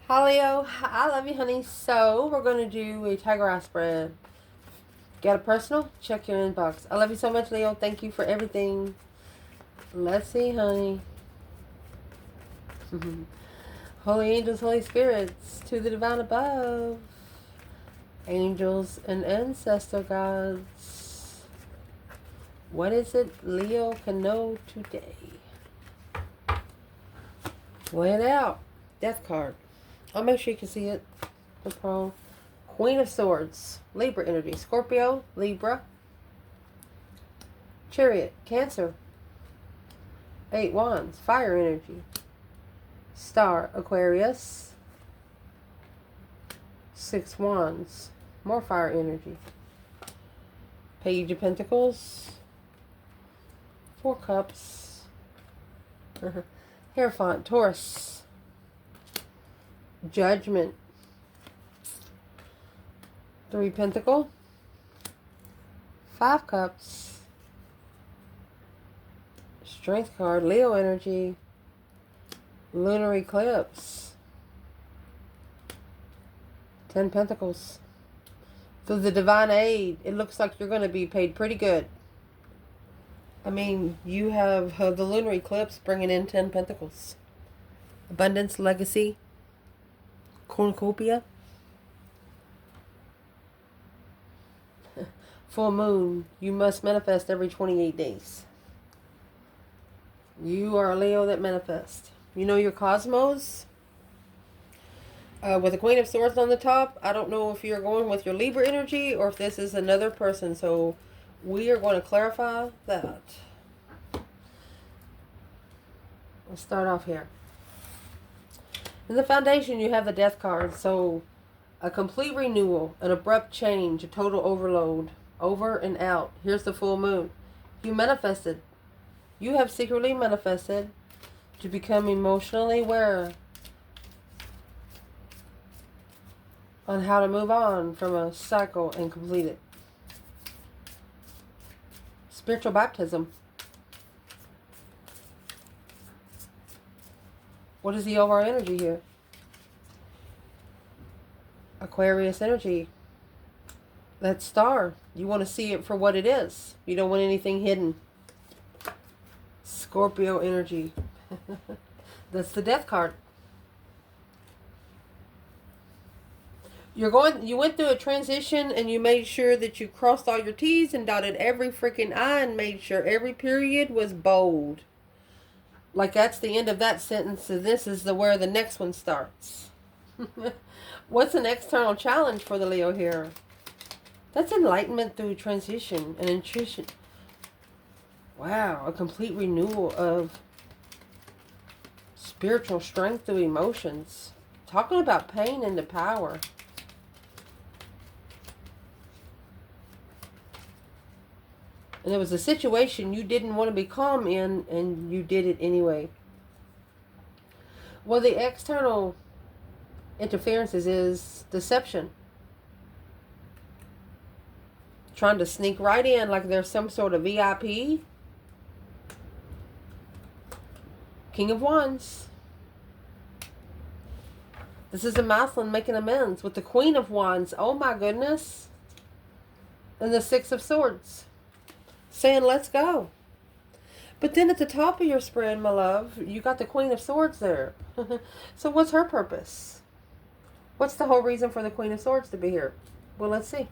Hi Leo, I love you honey. So we're going to do a tiger eye spread. Got a personal? Check your inbox. I love you so much Leo. Thank you for everything. Let's see honey. Holy angels, holy spirits, to the divine above. Angels and ancestor gods. What is it Leo can know today? Lay it out. Death card. I'll make sure you can see it. No problem. Queen of Swords, Libra energy, Scorpio, Libra, Chariot, Cancer, 8 Wands, fire energy, Star, Aquarius, 6 Wands, more fire energy, Page of Pentacles, 4 Cups, Hierophant, Taurus, Judgment, 3 Pentacle, 5 Cups, Strength card, Leo energy, Lunar Eclipse, 10 Pentacles. Through the divine aid, it looks like you're going to be paid pretty good. I mean, you have the Lunar Eclipse bringing in 10 Pentacles. Abundance, legacy, cornucopia. Full moon, you must manifest every 28 days. You are a Leo that manifests. You know your cosmos? With the Queen of Swords on the top, I don't know if you're going with your Libra energy or if this is another person. So we are going to clarify that. Let's start off here. In the foundation, you have the Death card. So a complete renewal, an abrupt change, a total overload, over and out. Here's the full moon. You manifested. You have secretly manifested to become emotionally aware on how to move on from a cycle and complete it. Spiritual baptism. What is the overall energy here? Aquarius energy. That star. You want to see it for what it is. You don't want anything hidden. Scorpio energy. That's the Death card. You went through a transition and you made sure that you crossed all your T's and dotted every freaking I and made sure every period was bold. Like that's the end of that sentence, so this is where the next one starts. What's an external challenge for the Leo here? That's enlightenment through transition and intuition. Wow, a complete renewal of spiritual strength through emotions. Talking about pain into power. And it was a situation you didn't want to be calm in, and you did it anyway. Well, the external interferences is deception. Trying to sneak right in like there's some sort of VIP. King of Wands. This is a masculine making amends with the Queen of Wands. Oh my goodness. And the Six of Swords. Saying, let's go. But then at the top of your spread, my love, you got the Queen of Swords there. So what's her purpose? What's the whole reason for the Queen of Swords to be here? Well, let's see.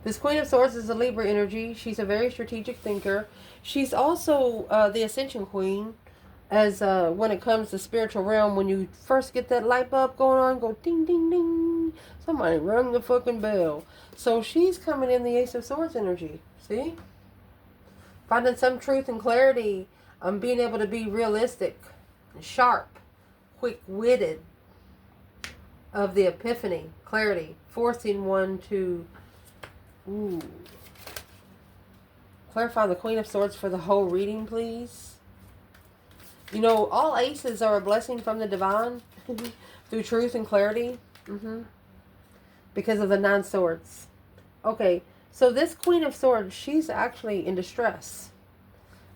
This Queen of Swords is a Libra energy. She's a very strategic thinker. She's also the Ascension Queen. As when it comes to spiritual realm, when you first get that light bulb going on, go ding, ding, ding. Somebody rung the fucking bell. So she's coming in the Ace of Swords energy. See? Finding some truth and clarity. Being able to be realistic, sharp, quick-witted, of the epiphany, clarity, forcing one to clarify the Queen of Swords for the whole reading, please. You know, all aces are a blessing from the divine through truth and clarity. Because of the 9 swords. Okay, so this Queen of Swords, she's actually in distress,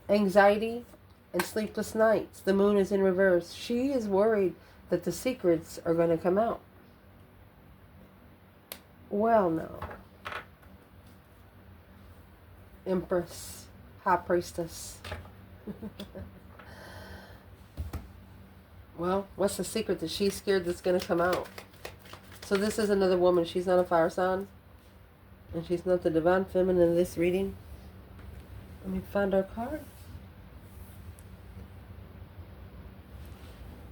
anxiety, and sleepless nights. The moon is in reverse. She is worried that the secrets are going to come out. Well, no. Empress, High Priestess. Well, what's the secret that she's scared that's going to come out? So this is another woman. She's not a fire sign. And she's not the divine feminine in this reading. Let me find our card.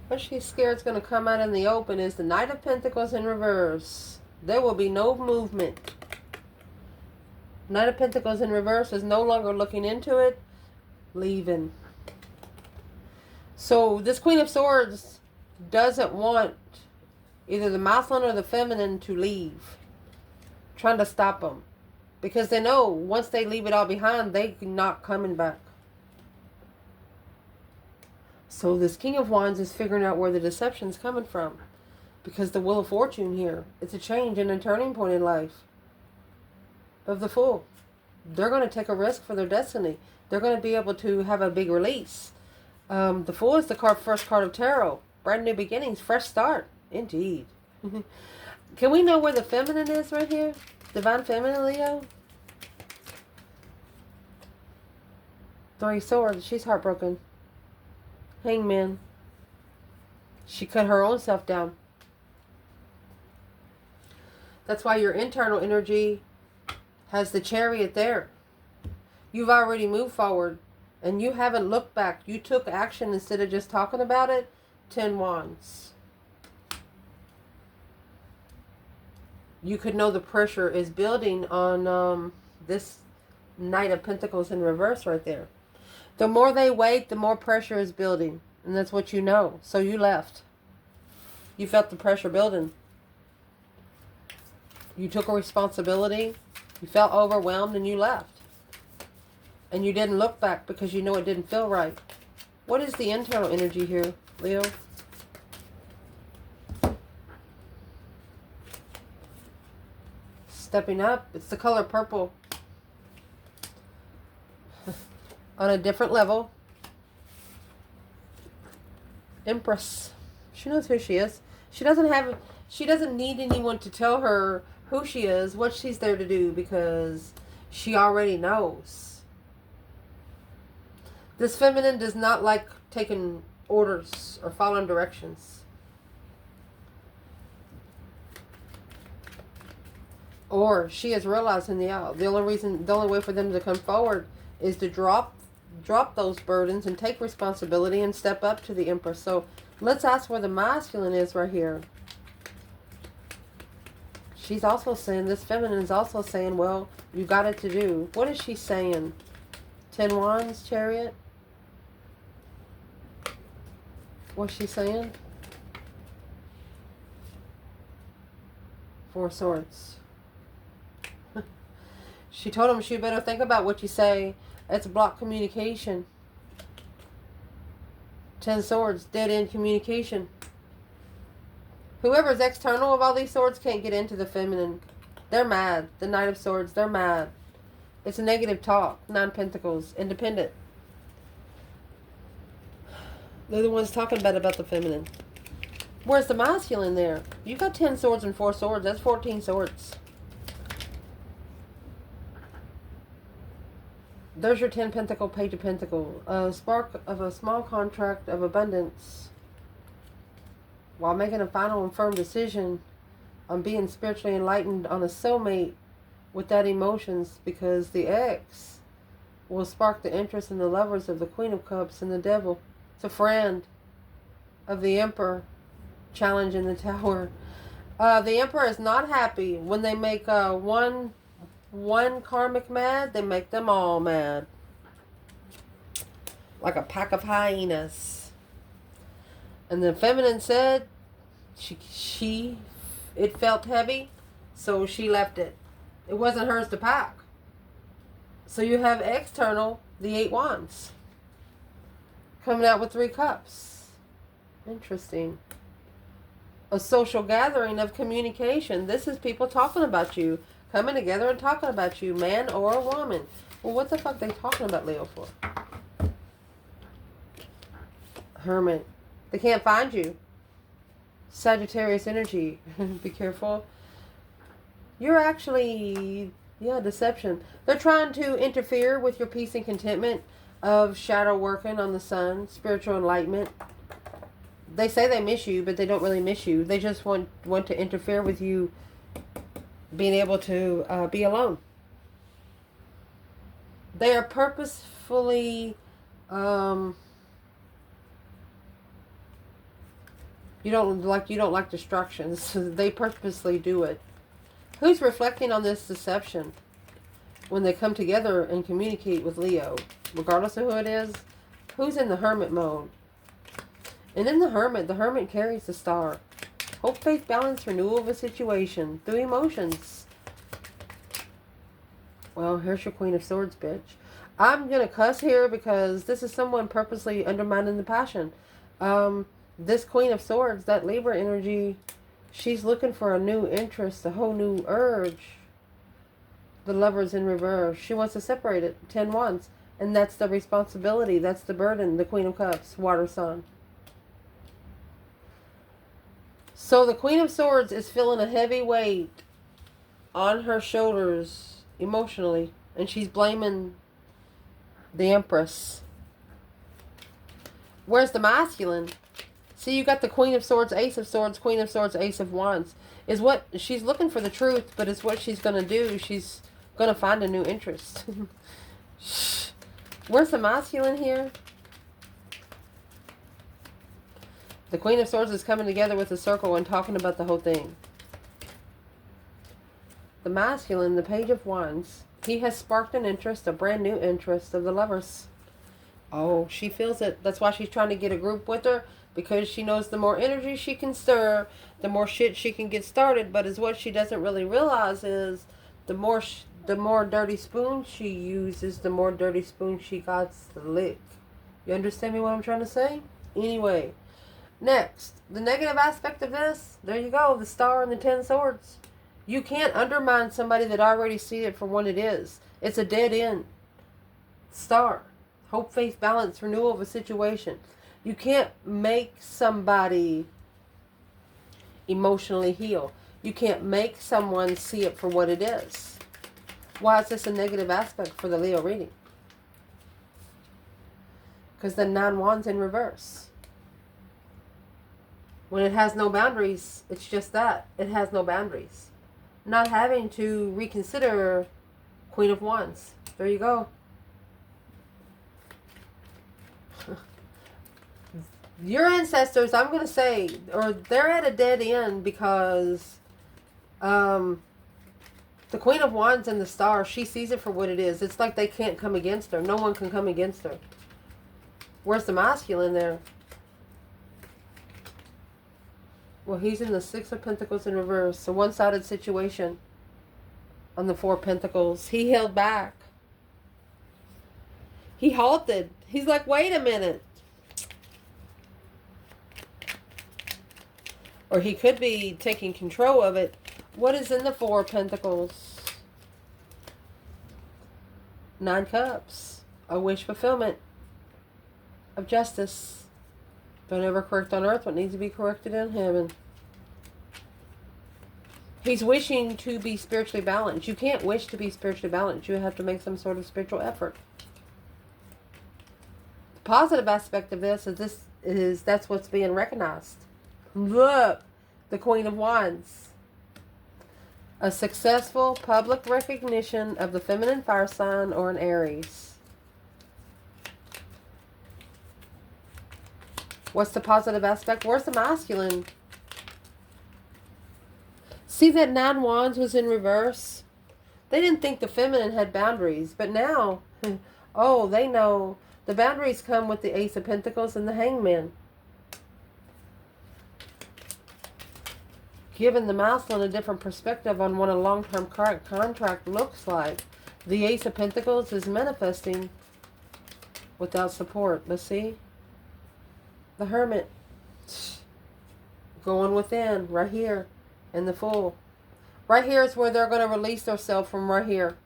What she's scared is going to come out in the open is the Knight of Pentacles in reverse. There will be no movement. Knight of Pentacles in reverse is no longer looking into it, leaving. So this Queen of Swords doesn't want either the masculine or the feminine to leave. Trying to stop them. Because they know once they leave it all behind, they're not coming back. So this King of Wands is figuring out where the deception's coming from. Because the Wheel of Fortune here, it's a change and a turning point in life. Of the Fool. They're going to take a risk for their destiny. They're going to be able to have a big release. The Fool is the first card of tarot. Brand new beginnings, fresh start. Indeed. Can we know where the feminine is right here? Divine feminine, Leo? 3 Swords. She's heartbroken. Hangman. She cut her own self down. That's why your internal energy has the Chariot there. You've already moved forward. And you haven't looked back. You took action instead of just talking about it. 10 Wands. You could know the pressure is building on this Knight of Pentacles in reverse right there. The more they wait, the more pressure is building. And that's what you know. So you left. You felt the pressure building. You took a responsibility. You felt overwhelmed and you left. And you didn't look back because you know it didn't feel right. What is the internal energy here, Leo? Stepping up. It's the color purple. On a different level. Empress. She knows who she is. She doesn't need anyone to tell her who she is, what she's there to do, because she already knows. This feminine does not like taking orders or following directions. Or she is realizing the only way for them to come forward is to drop those burdens and take responsibility and step up to the Empress. So let's ask where the masculine is right here. She's also saying, this feminine is also saying, well, you got it to do. What is she saying? 10 Wands, Chariot. What's she saying? 4 Swords. She told him she better think about what you say. It's blocked communication. 10 Swords, dead end communication. Whoever's external of all these swords can't get into the feminine. They're mad. The Knight of Swords, they're mad. It's a negative talk. 9 Pentacles, independent. They're the ones talking bad about the feminine. Where's the masculine there? You got 10 Swords and 4 Swords. That's 14 Swords. There's your 10 Pentacle, Page of Pentacle. A spark of a small contract of abundance. While making a final and firm decision on being spiritually enlightened on a soulmate without emotions, because the X will spark the interest in the lovers of the Queen of Cups and the Devil. It's a friend of the Emperor. Challenge in the Tower. The Emperor is not happy when they make one karmic mad. They make them all mad, like a pack of hyenas. And the feminine said it felt heavy, so she left it. It wasn't hers to pack. So you have external, the 8 Wands, coming out with 3 Cups. Interesting. A social gathering of communication. This is people talking about you, coming together and talking about you, man or a woman. Well, what the fuck are they talking about Leo for? Hermit. They can't find you. Sagittarius energy. Be careful. You're actually, yeah, deception. They're trying to interfere with your peace and contentment of shadow working on the sun, spiritual enlightenment. They say they miss you, but they don't really miss you. They just want to interfere with you being able to be alone. They are purposefully, you don't like distractions. They purposely do it. Who's reflecting on this deception when they come together and communicate with Leo? Regardless of who it is, who's in the hermit mode? And in the hermit carries the star. Hope, faith, balance, renewal of a situation through emotions. Well, here's your Queen of Swords, bitch. I'm going to cuss here because this is someone purposely undermining the passion. This Queen of Swords, that Libra energy, she's looking for a new interest, a whole new urge. The Lover's in reverse. She wants to separate it. 10 Wands. And that's the responsibility. That's the burden. The Queen of Cups. Water sign. So the Queen of Swords is feeling a heavy weight on her shoulders emotionally. And she's blaming the Empress. Where's the masculine? See, you got the Queen of Swords, Ace of Swords, Queen of Swords, Ace of Wands. Is what she's looking for the truth, but it's what she's going to do. She's going to find a new interest. Where's the masculine here? The Queen of Swords is coming together with the circle and talking about the whole thing. The masculine, the Page of Wands, he has sparked an interest, a brand new interest of the Lovers. Oh, she feels it. That's why she's trying to get a group with her, because she knows the more energy she can stir, the more shit she can get started. But is what she doesn't really realize is the more dirty spoon she uses, the more dirty spoon she got to lick. You understand me what I'm trying to say? Anyway, next, the negative aspect of this, there you go, the Star and the 10 Swords. You can't undermine somebody that already sees it for what it is. It's a dead end. Star. Hope, faith, balance, renewal of a situation. You can't make somebody emotionally heal. You can't make someone see it for what it is. Why is this a negative aspect for the Leo reading? Because the 9 Wands in reverse. When it has no boundaries, it's just that. It has no boundaries. Not having to reconsider Queen of Wands. There you go. Your ancestors, I'm going to say, or they're at a dead end because the Queen of Wands and the Star, she sees it for what it is. It's like they can't come against her. No one can come against her. Where's the masculine there? Well, he's in the 6 of Pentacles in reverse. A one-sided situation on the 4 of Pentacles. He held back. He halted. He's like, wait a minute. Or he could be taking control of it. What is in the 4 of Pentacles? 9 Cups. A wish fulfillment of justice. Don't ever correct on earth what needs to be corrected in heaven. He's wishing to be spiritually balanced. You can't wish to be spiritually balanced. You have to make some sort of spiritual effort. The positive aspect of this is that's what's being recognized. Look, the Queen of Wands. A successful public recognition of the feminine fire sign or an Aries. What's the positive aspect? Where's the masculine? See that 9 Wands was in reverse? They didn't think the feminine had boundaries, but now, oh, they know. The boundaries come with the Ace of Pentacles and the Hangman. Giving the masculine a different perspective on what a long-term contract looks like. The Ace of Pentacles is manifesting without support. Let's see. The Hermit. Going within, right here. And the Fool. Right here is where they're going to release themselves from right here.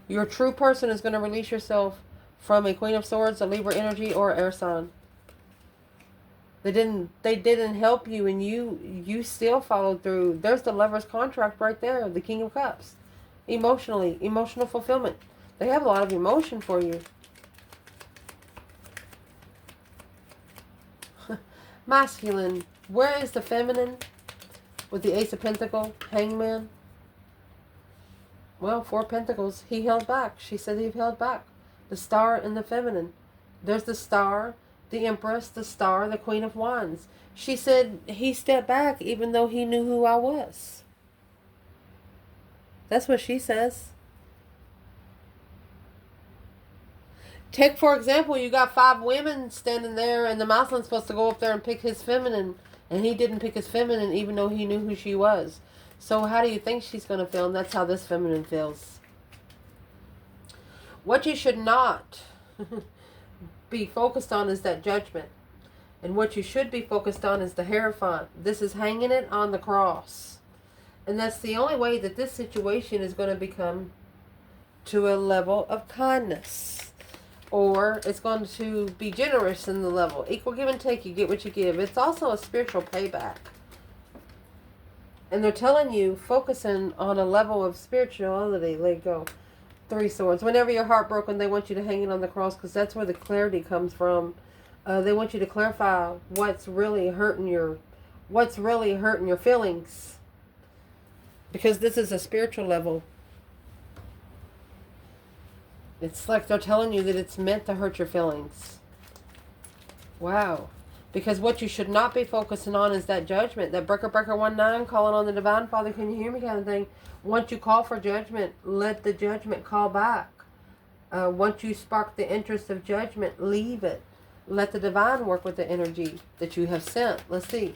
Your true person is going to release yourself from a Queen of Swords, a Libra energy, or air sign. They didn't help you, and you still followed through. There's the Lover's contract right there, the King of Cups. Emotional fulfillment. They have a lot of emotion for you. Masculine. Where is the feminine? With the Ace of Pentacles, Hangman. Well, 4 Pentacles. He held back. She said he held back. The Star and the feminine. There's the Star, the Empress, the Star, the Queen of Wands. She said he stepped back even though he knew who I was. That's what she says. Take, for example, you got 5 women standing there, and the masculine's supposed to go up there and pick his feminine, and he didn't pick his feminine even though he knew who she was. So how do you think she's going to feel? And that's how this feminine feels. What you should not be focused on is that judgment. And what you should be focused on is the Hierophant. This is hanging it on the cross. And that's the only way that this situation is going to become to a level of kindness. Or it's going to be generous in the level. Equal give and take, you get what you give. It's also a spiritual payback. And they're telling you, focusing on a level of spirituality, let go. 3 Swords. Whenever you're heartbroken, they want you to hang it on the cross because that's where the clarity comes from. They want you to clarify what's really hurting your feelings. Because this is a spiritual level. It's like they're telling you that it's meant to hurt your feelings. Wow. Because what you should not be focusing on is that judgment. That breaker 19 calling on the Divine Father, can you hear me kind of thing. Once you call for judgment, let the judgment call back. Once you spark the interest of judgment, leave it. Let the Divine work with the energy that you have sent. Let's see.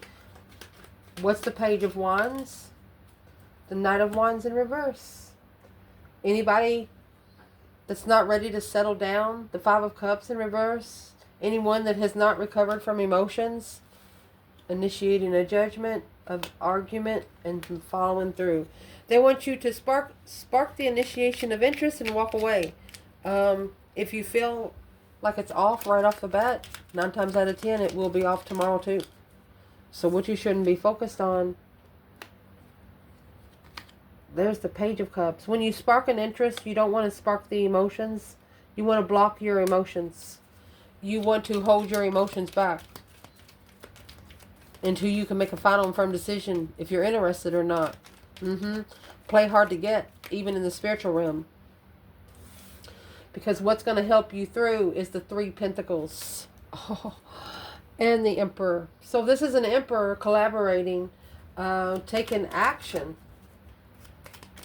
What's the Page of Wands? The Knight of Wands in reverse. Anybody that's not ready to settle down? The 5 of Cups in reverse. Anyone that has not recovered from emotions, initiating a judgment, of argument, and following through. They want you to spark the initiation of interest and walk away. If you feel like it's off right off the bat, 9 times out of 10 it will be off tomorrow too. So what you shouldn't be focused on. There's the Page of Cups. When you spark an interest, you don't want to spark the emotions. You want to block your emotions. You want to hold your emotions back until you can make a final and firm decision if you're interested or not. Play hard to get, even in the spiritual realm. Because what's going to help you through is the 3 Pentacles. And the Emperor. So this is an Emperor collaborating, taking action.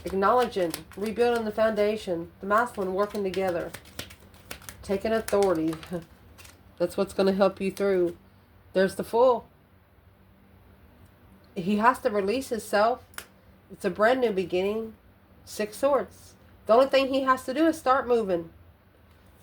Acknowledging, rebuilding the foundation, the masculine working together, taking authority. That's what's going to help you through. There's the Fool. He has to release himself. It's a brand new beginning. 6 Swords. The only thing he has to do is start moving.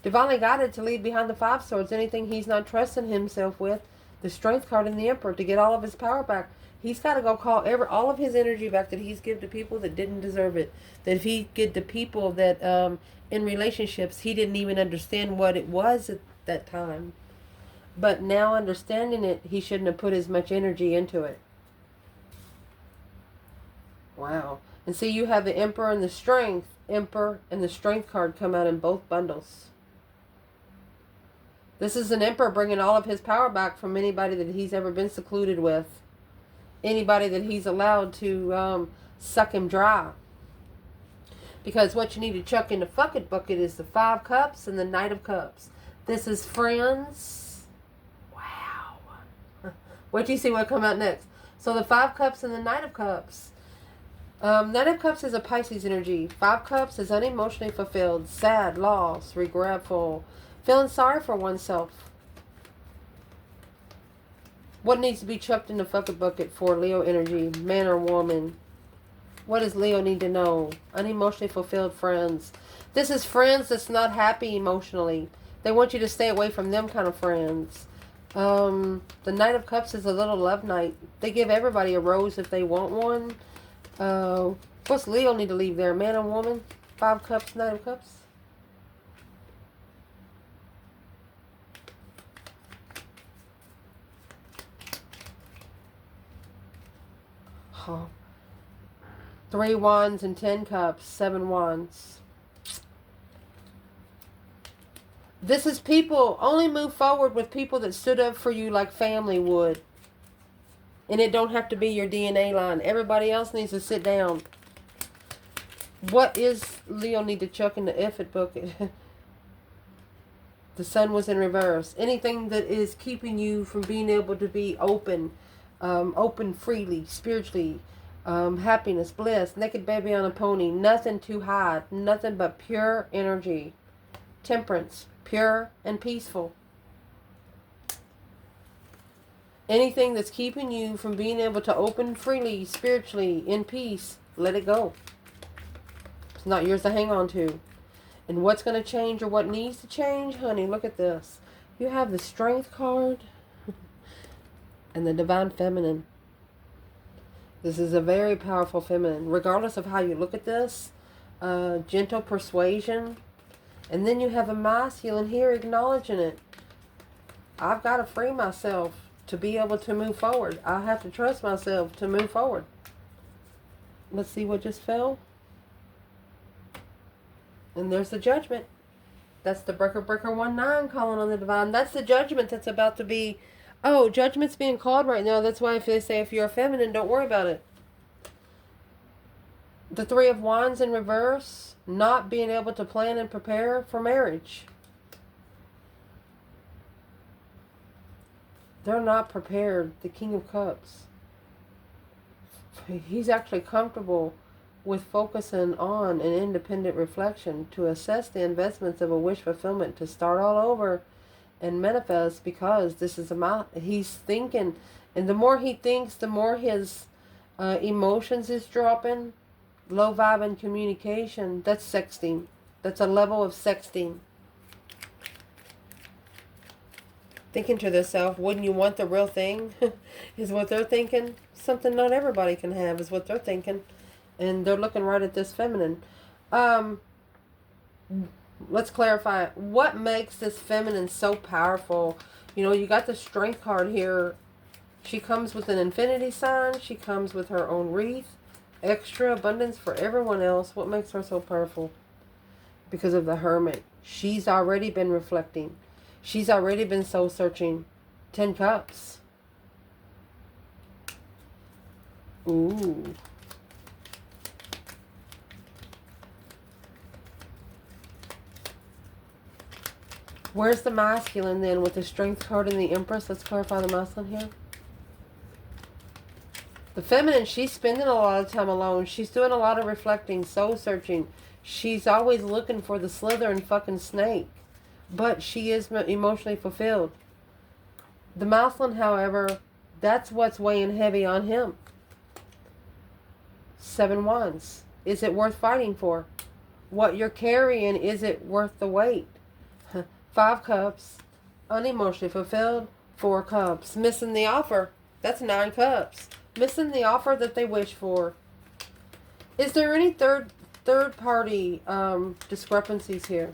Divinely guided to leave behind the 5 Swords. Anything he's not trusting himself with. The Strength card in the Emperor to get all of his power back. He's got to go call all of his energy back that he's given to people that didn't deserve it. That if he get to people that in relationships he didn't even understand what it was at that time. But now understanding it, he shouldn't have put as much energy into it. Wow. And see, you have the Emperor and the Strength. Emperor and the Strength card come out in both bundles. This is an Emperor bringing all of his power back from anybody that he's ever been secluded with. Anybody that he's allowed to suck him dry. Because what you need to chuck in the bucket is the 5 Cups and the Knight of Cups. This is friends. Wow. Wait till you see what come out next. So the 5 Cups and the Knight of Cups. Knight of Cups is a Pisces energy. 5 Cups is unemotionally fulfilled, sad, lost, regretful, feeling sorry for oneself. What needs to be chucked in the bucket for Leo energy, man or woman? What does Leo need to know? Unemotionally fulfilled friends. This is friends that's not happy emotionally. They want you to stay away from them kind of friends. The Knight of Cups is a little love knight. They give everybody a rose if they want one. What's Leo need to leave there? Man or woman? 5 Cups, Knight of Cups. Oh. 3 wands and 10 cups, 7 wands. This is people, only move forward with people that stood up for you like family would. And it don't have to be your DNA line. Everybody else needs to sit down. What is Leo need to chuck in the effort bucket? The sun was in reverse. Anything that is keeping you from being able to be open, open freely, spiritually, happiness, bliss, naked baby on a pony, nothing to hide, nothing but pure energy, temperance, pure and peaceful. Anything that's keeping you from being able to open freely, spiritually, in peace, let it go. It's not yours to hang on to. And what's going to change or what needs to change, honey, look at this. You have the Strength card and the Divine Feminine. This is a very powerful feminine. Regardless of how you look at this, gentle persuasion. And then you have a masculine here acknowledging it. I've got to free myself to be able to move forward. I have to trust myself to move forward. Let's see what just fell. And there's the Judgment. That's the Breaker 1-9 calling on the Divine. That's the Judgment that's about to be... Oh, Judgment's being called right now. That's why if they say if you're a feminine, don't worry about it. The 3 of Wands in reverse. Not being able to plan and prepare for marriage. They're not prepared. The King of Cups. He's actually comfortable with focusing on an independent reflection to assess the investments of a wish fulfillment, to start all over and manifest, because this is he's thinking, and the more he thinks, the more his emotions is dropping. Low vibe and communication. That's sexting. That's a level of sexting. Thinking to themselves, wouldn't you want the real thing? Is what they're thinking. Something not everybody can have is what they're thinking. And they're looking right at this feminine. Let's clarify. What makes this feminine so powerful? You know, you got the Strength card here. She comes with an infinity sign. She comes with her own wreath. Extra abundance for everyone else. What makes her so powerful? Because of the Hermit. She's already been reflecting. She's already been soul searching. 10 cups. Ooh. Where's the masculine then with the Strength card and the Empress? Let's clarify the masculine here. The feminine, she's spending a lot of time alone. She's doing a lot of reflecting, soul searching. She's always looking for the slithering fucking snake. But she is emotionally fulfilled. The masculine, however, that's what's weighing heavy on him. 7 wands. Is it worth fighting for? What you're carrying, is it worth the weight? 5 cups. Unemotionally fulfilled. 4 cups. Missing the offer. That's 9 cups. Missing the offer that they wish for. Is there any third party discrepancies here?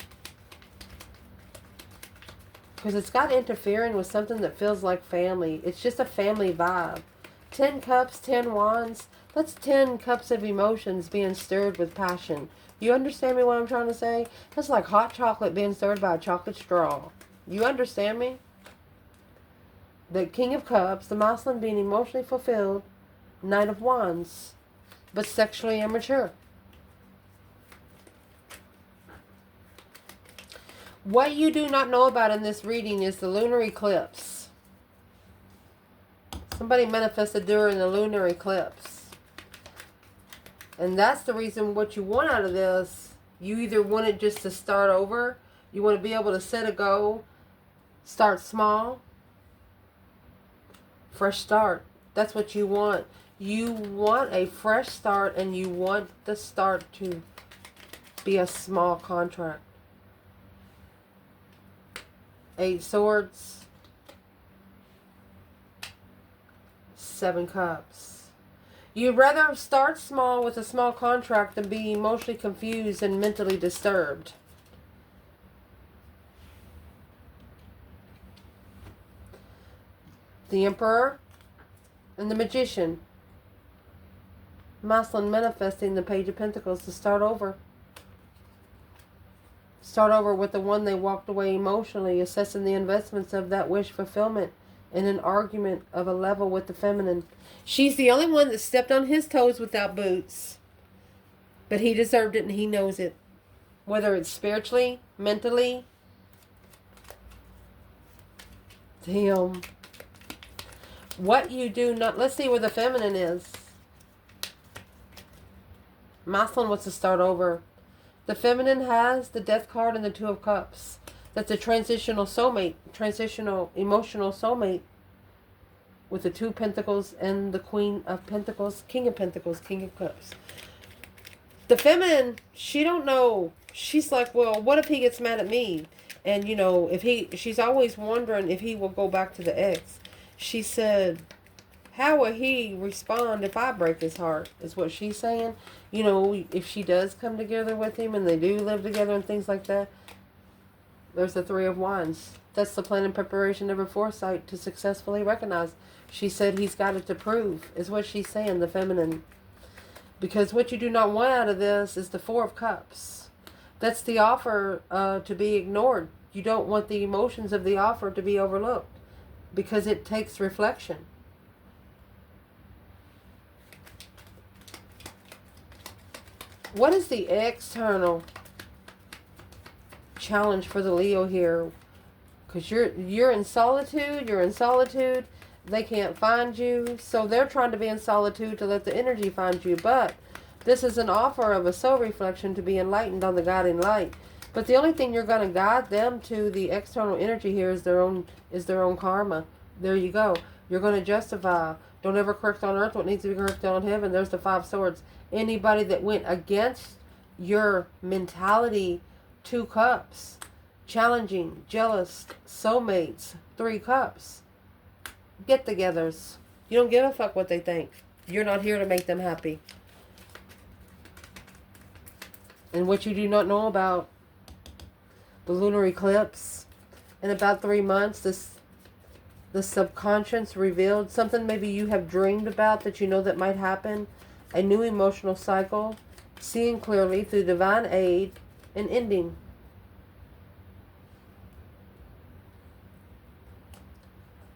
Because it's got interfering with something that feels like family. It's just a family vibe. 10 cups, 10 wands. That's 10 cups of emotions being stirred with passion. You understand me what I'm trying to say? That's like hot chocolate being stirred by a chocolate straw. You understand me? The King of Cups, the masculine being emotionally fulfilled. Knight of Wands, but sexually immature. What you do not know about in this reading is the lunar eclipse. Somebody manifested during the lunar eclipse. And that's the reason what you want out of this. You either want it just to start over. You want to be able to set a goal. Start small. Fresh start. That's what you want. You want a fresh start, and you want the start to be a small contract. 8 swords. 7 cups. You'd rather start small with a small contract than be emotionally confused and mentally disturbed. The Emperor and the Magician. Masculine manifesting the Page of Pentacles to start over. Start over with the one they walked away emotionally, assessing the investments of that wish fulfillment in an argument of a level with the feminine. She's the only one that stepped on his toes without boots. But he deserved it and he knows it. Whether it's spiritually, mentally. Damn. What you do not... Let's see where the feminine is. Masculine wants to start over. The feminine has the Death card and the Two of Cups. That's a transitional soulmate. Transitional emotional soulmate. With the Two of Pentacles and the Queen of Pentacles. King of Pentacles. King of Cups. The feminine, she don't know. She's like, well, what if he gets mad at me? And, you know, she's always wondering if he will go back to the ex. She said, how will he respond if I break his heart? Is what she's saying. You know, if she does come together with him and they do live together and things like that. There's the Three of Wands. That's the plan and preparation of her foresight to successfully recognize. She said he's got it to prove, is what she's saying, the feminine. Because what you do not want out of this is the Four of Cups. That's the offer to be ignored. You don't want the emotions of the offer to be overlooked. Because it takes reflection. What is the external challenge for the Leo here? Because you're in solitude. You're in solitude. They can't find you. So they're trying to be in solitude to let the energy find you. But this is an offer of a soul reflection to be enlightened on the guiding light. But the only thing you're going to guide them to, the external energy here, is their own karma. There you go. You're going to justify. Don't ever correct on earth what needs to be corrected on heaven. There's the Five Swords. Anybody that went against your mentality, Two Cups. Challenging, jealous, soulmates, Three Cups. Get-togethers. You don't give a fuck what they think. You're not here to make them happy. And what you do not know about the lunar eclipse, in about 3 months, the subconscious revealed something maybe you have dreamed about that you know that might happen. A new emotional cycle, seeing clearly through divine aid, and ending.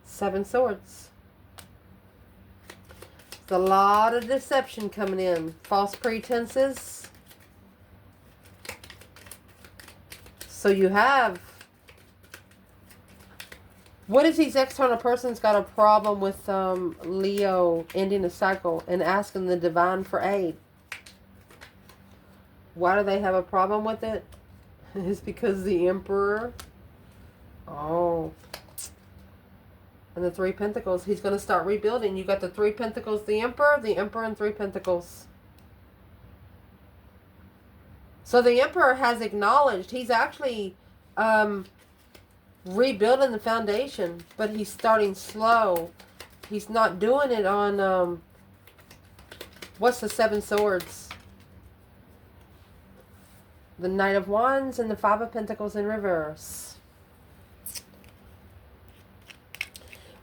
Seven Swords. There's a lot of deception coming in. False pretenses. So you have... What if these external persons got a problem with Leo ending a cycle and asking the divine for aid? Why do they have a problem with it? It's because the Emperor. Oh. And the Three Pentacles. He's going to start rebuilding. You got the Three Pentacles, the Emperor, and Three Pentacles. So the Emperor has acknowledged he's actually... rebuilding the foundation, but he's starting slow. He's not doing it on what's the Seven Swords? The Knight of Wands and the Five of Pentacles in reverse.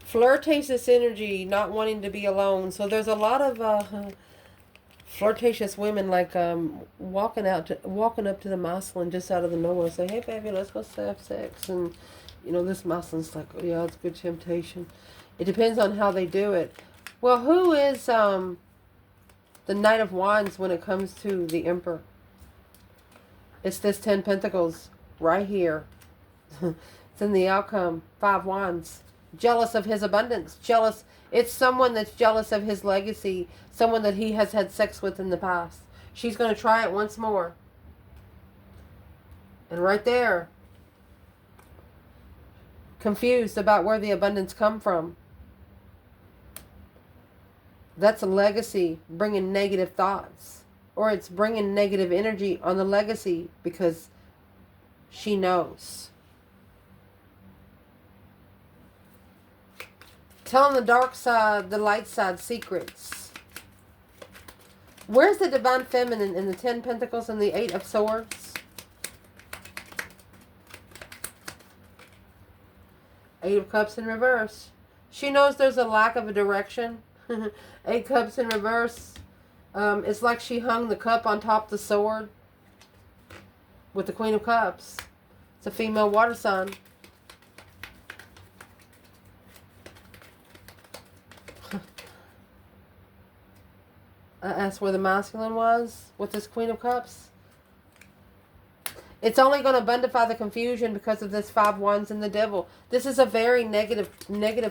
Flirtatious energy, not wanting to be alone. So there's a lot of flirtatious women, like walking up to the masculine just out of the nowhere, say, hey baby, let's go have sex. And you know, this masculine's like, oh yeah, it's good temptation. It depends on how they do it. Well, who is the Knight of Wands when it comes to the Emperor? It's this 10 Pentacles right here. It's in the outcome. 5 Wands. Jealous of his abundance. Jealous. It's someone that's jealous of his legacy. Someone that he has had sex with in the past. She's going to try it once more. And right there, confused about where the abundance come from. That's a legacy bringing negative thoughts. Or it's bringing negative energy on the legacy because she knows. Telling the dark side, the light side secrets. Where's the divine feminine in the 10 Pentacles and the 8 of Swords? 8 of Cups in reverse. She knows there's a lack of a direction. 8 Cups in reverse. It's like she hung the cup on top of the sword with the Queen of Cups. It's a female water sign. I asked where the masculine was with this Queen of Cups. It's only going to bundify the confusion because of this 5 wands and the devil. This is a very negative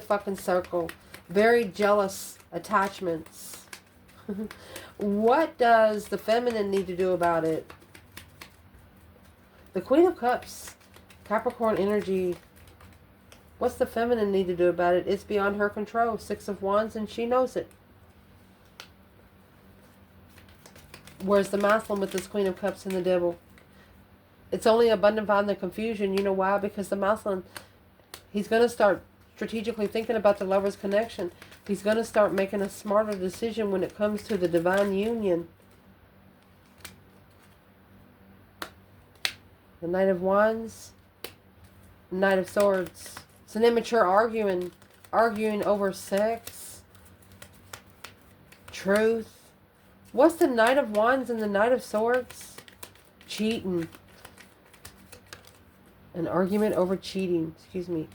fucking circle. Very jealous attachments. What does the feminine need to do about it? The Queen of Cups, Capricorn energy. What's the feminine need to do about it? It's beyond her control. 6 of Wands, and she knows it. Where's the masculine with this Queen of Cups and the devil? It's only abundant by the confusion. You know why? Because the masculine, he's going to start strategically thinking about the lover's connection. He's going to start making a smarter decision when it comes to the divine union. The Knight of Wands, Knight of Swords. It's an immature arguing over sex, truth. What's the Knight of Wands and the Knight of Swords? Cheating. An argument over cheating, excuse me,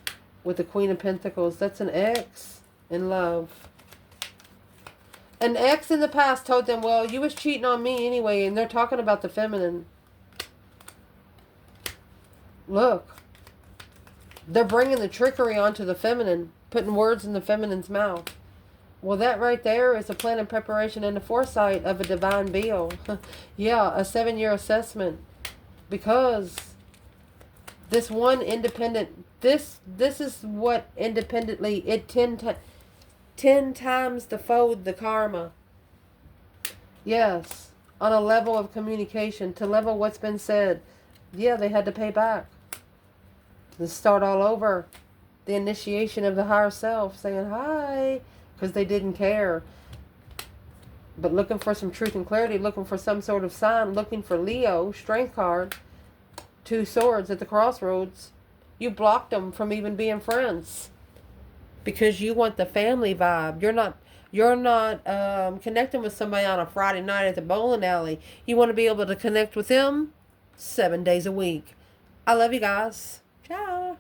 with the Queen of Pentacles. That's an ex in love. An ex in the past told them, well, you was cheating on me anyway, and they're talking about the feminine. Look. They're bringing the trickery onto the feminine, putting words in the feminine's mouth. Well, that right there is a plan and preparation and the foresight of a divine being. Yeah, a 7-year assessment. Because this one independent, this is what independently, it 10 times the fold the karma. Yes, on a level of communication, to level what's been said. Yeah, they had to pay back. Let's start all over. The initiation of the higher self, saying hi, because they didn't care. But looking for some truth and clarity, looking for some sort of sign, looking for Leo, strength card, 2 swords at the crossroads. You blocked them from even being friends because you want the family vibe. You're not connecting with somebody on a Friday night at the bowling alley. You want to be able to connect with them 7 days a week. I love you guys. Ciao.